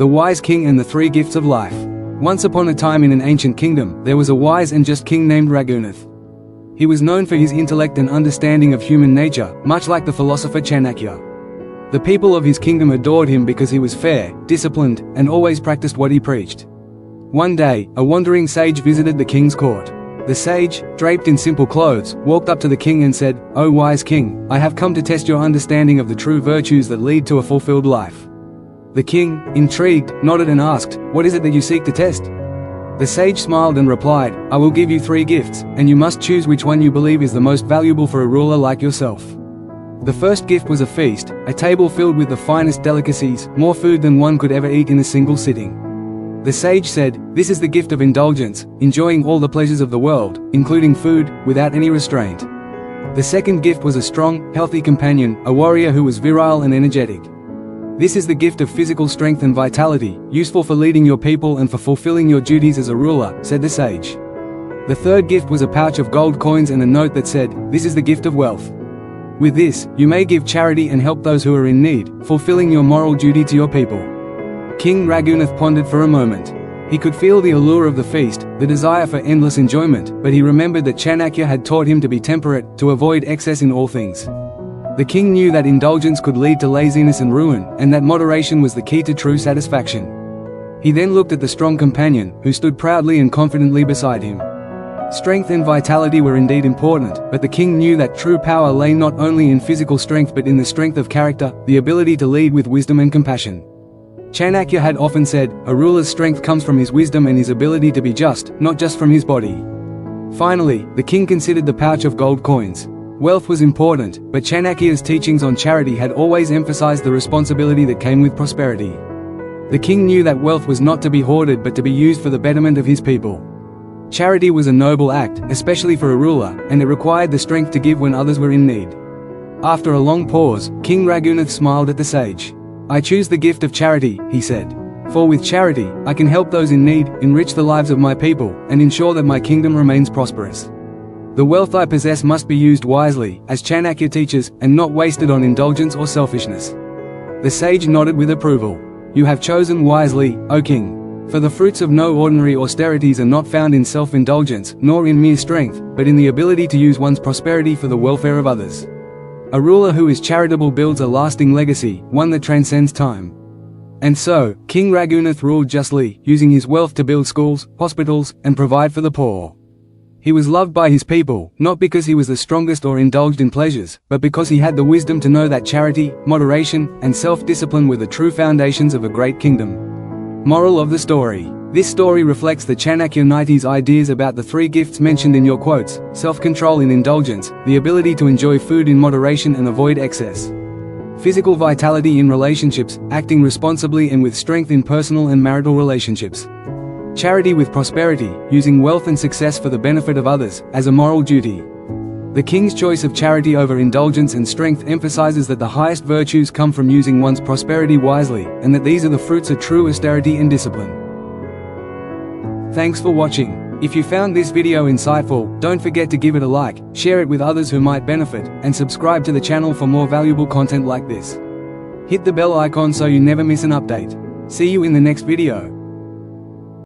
The Wise King and the Three Gifts of Life. Once upon a time in an ancient kingdom, there was a wise and just king named Raghunath. He was known for his intellect and understanding of human nature, much like the philosopher Chanakya. The people of his kingdom adored him because he was fair, disciplined, and always practiced what he preached. One day, a wandering sage visited the king's court. The sage, draped in simple clothes, walked up to the king and said, "O wise king, I have come to test your understanding of the true virtues that lead to a fulfilled life." The king, intrigued, nodded and asked, "What is it that you seek to test?" The sage smiled and replied, "I will give you 3 gifts, and you must choose which one you believe is the most valuable for a ruler like yourself." The first gift was a feast, a table filled with the finest delicacies, more food than one could ever eat in a single sitting. The sage said, "This is the gift of indulgence, enjoying all the pleasures of the world, including food, without any restraint." The second gift was a strong, healthy companion, a warrior who was virile and energetic. "This is the gift of physical strength and vitality, useful for leading your people and for fulfilling your duties as a ruler," said the sage. The third gift was a pouch of gold coins and a note that said, "This is the gift of wealth. With this, you may give charity and help those who are in need, fulfilling your moral duty to your people." King Raghunath pondered for a moment. He could feel the allure of the feast, the desire for endless enjoyment, but he remembered that Chanakya had taught him to be temperate, to avoid excess in all things. The king knew that indulgence could lead to laziness and ruin, and that moderation was the key to true satisfaction. He then looked at the strong companion, who stood proudly and confidently beside him. Strength and vitality were indeed important, but the king knew that true power lay not only in physical strength but in the strength of character, the ability to lead with wisdom and compassion. Chanakya had often said, "A ruler's strength comes from his wisdom and his ability to be just, not just from his body." Finally, the king considered the pouch of gold coins. Wealth was important, but Chanakya's teachings on charity had always emphasized the responsibility that came with prosperity. The king knew that wealth was not to be hoarded but to be used for the betterment of his people. Charity was a noble act, especially for a ruler, and it required the strength to give when others were in need. After a long pause, King Raghunath smiled at the sage. "I choose the gift of charity," he said. "For with charity, I can help those in need, enrich the lives of my people, and ensure that my kingdom remains prosperous. The wealth I possess must be used wisely, as Chanakya teaches, and not wasted on indulgence or selfishness." The sage nodded with approval. "You have chosen wisely, O king. For the fruits of no ordinary austerities are not found in self-indulgence, nor in mere strength, but in the ability to use one's prosperity for the welfare of others. A ruler who is charitable builds a lasting legacy, one that transcends time." And so, King Raghunath ruled justly, using his wealth to build schools, hospitals, and provide for the poor. He was loved by his people, not because he was the strongest or indulged in pleasures, but because he had the wisdom to know that charity, moderation, and self-discipline were the true foundations of a great kingdom. Moral of the story. This story reflects the Chanakya Niti's ideas about the 3 gifts mentioned in your quotes: self-control in indulgence, the ability to enjoy food in moderation and avoid excess, physical vitality in relationships, acting responsibly and with strength in personal and marital relationships, charity with prosperity, using wealth and success for the benefit of others, as a moral duty. The king's choice of charity over indulgence and strength emphasizes that the highest virtues come from using one's prosperity wisely, and that these are the fruits of true austerity and discipline. Thanks for watching. If you found this video insightful, don't forget to give it a like, share it with others who might benefit, and subscribe to the channel for more valuable content like this. Hit the bell icon so you never miss an update. See you in the next video.